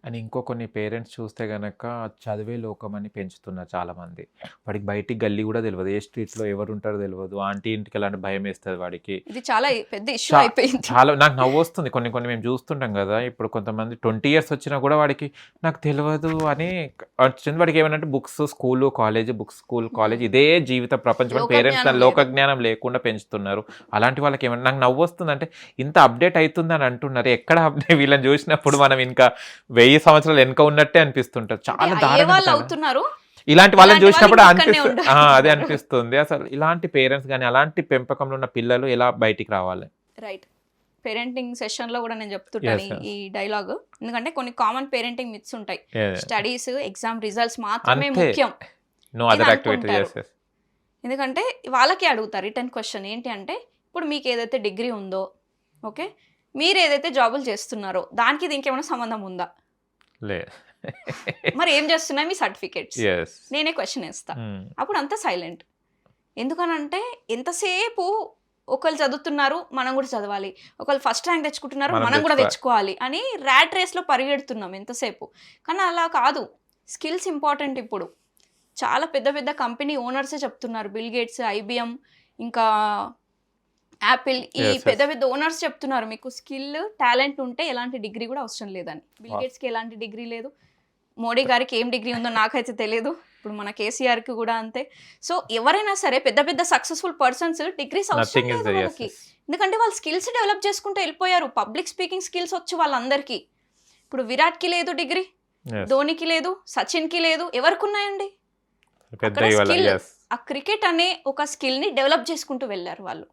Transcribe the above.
అని కొన్ని పేరెంట్స్ చూస్తే గనక చదివే లోకం అని పెంచుతున్నారు చాలామంది. వాడికి బయటికి గల్లీ కూడా తెలవదు. ఏ స్ట్రీట్‌లో ఎవరుంటారో తెలవదు. ఆంటీ ఇంటికెళ్ళాలంటే భయమేస్తది వాడికి. ఇది చాలా పెద్ద ఇష్యూ చా అయిపోయింది. చాలా నాకు నవ్వొస్తుంది. కొన్ని మేము చూస్తుంటాం గదా! ఇప్పుడు కొంతమంది 20 ఇయర్స్ వచ్చినా కూడా వాడికి నాకు తెలవదు అని వచ్చింది. వాడికి ఏమనంటే books, school, college, books, school, college ఇదే జీవిత ప్రపంచం అని పేరెంట్స్ లోకజ్ఞానం లేదు. లోకజ్ఞానం లేకుండా పెంచుతున్నారు. అలాంటి వాళ్ళకి ఏమన్నా నాకు నవ్వొస్తుందంటే ఇంత అప్డేట్ అయితుందని అంటున్నారు. ఎక్కడ వీళ్ళని చూసినప్పుడు మనం ఇంకా 1000 సంవత్సరాలు వెనక ఉన్నట్టే అనిపిస్తుంటది. చాలా అయ్యే దారుణంగా వాళ్ళు కదా! అవుతున్నారు. ఇలాంటి వాళ్ళని ఇలాంటి వాళ్ళు చూసినప్పుడు ఇంకా ఇక్కడనే అదే ఉండాలి. అనిపిస్తుంది. అసలు ఇలాంటి పేరెంట్స్ గాని, అలాంటి పెంపకంలో ఉన్న పిల్లలు ఎలా బయటికి రావాలి? రైట్. పేరెంటింగ్ సెషన్‌లో కూడా నేను చెప్తుంటాను యెస్. యెస్. ఈ డైలాగ్. ఎందుకంటే కొన్ని కామన్ పేరెంటింగ్ మిత్స్ ఉంటాయి. యాహ్! స్టడీస్, ఎగ్జామ్ రిజల్ట్స్ మాత్రమే అంతే. ముఖ్యం నో అని అదర్ యాక్టివిటీ. అనుకుంటారు. యెస్. యెస్. ఎందుకంటే వాళ్ళకే అడుగుతారు రిటర్న్ క్వశ్చన్ ఏంటి అంటే, ఇప్పుడు మీకు ఏదైతే డిగ్రీ ఉందో, ఓకే, మీరు ఏదైతే జాబులు చేస్తున్నారో దానికి దీనికి ఏమైనా సంబంధం ఉందా? లే. మరి ఏం చేస్తున్నాయి మీ సర్టిఫికేట్స్? యెస్. నేనే క్వశ్చన్ వేస్తా. హ్మ్. అప్పుడు అంతా సైలెంట్. ఎందుకనంటే ఎంతసేపు ఒకళ్ళు చదువుతున్నారు మనం కూడా చదవాలి, ఒకళ్ళు ఫస్ట్ ర్యాంక్ తెచ్చుకుంటున్నారు మనం మనం కూడా తెచ్చుకోవాలి. తెచ్చుకోవాలి అని ర్యాట్ రేస్లో పరిగెడుతున్నాం ఎంతసేపు. కానీ అలా కాదు. Skills important. ఇప్పుడు చాలా పెద్ద పెద్ద కంపెనీ ఓనర్సే చెప్తున్నారు. బిల్ గేట్స్, ఐబిఎం, ఇంకా యాపిల్, ఈ యెస్. పెద్ద యెస్. పెద్ద ఓనర్స్ చెప్తున్నారు మీకు స్కిల్, టాలెంట్ ఉంటే ఎలాంటి డిగ్రీ కూడా అవసరం లేదని. Bill wow! గేట్స్కి ఎలాంటి డిగ్రీ లేదు, మోడీ గారికి ఏం డిగ్రీ ఉందో నాకైతే తెలియదు, ఇప్పుడు మన కేసీఆర్కి కూడా అంతే. సో ఎవరైనా సరే పెద్ద పెద్ద సక్సెస్ఫుల్ పర్సన్స్ డిగ్రీస్ అవసరం నథింగ్ ఇస్ లేదు ద యెస్. వాళ్ళకి. యెస్. ఎందుకంటే వాళ్ళు స్కిల్స్ డెవలప్ చేసుకుంటూ వెళ్ళిపోయారు. పబ్లిక్ స్పీకింగ్ స్కిల్స్ వచ్చు వాళ్ళందరికీ. ఇప్పుడు విరాట్కి లేదు డిగ్రీ, యెస్. ధోనికి లేదు, సచిన్కి లేదు, ఎవరికి ఉన్నాయండి? పెద్ద అక్కడ ఇవాళ. Skill, yes. ఆ క్రికెట్ అనే ఒక స్కిల్ని డెవలప్ చేసుకుంటూ వెళ్ళారు వాళ్ళు.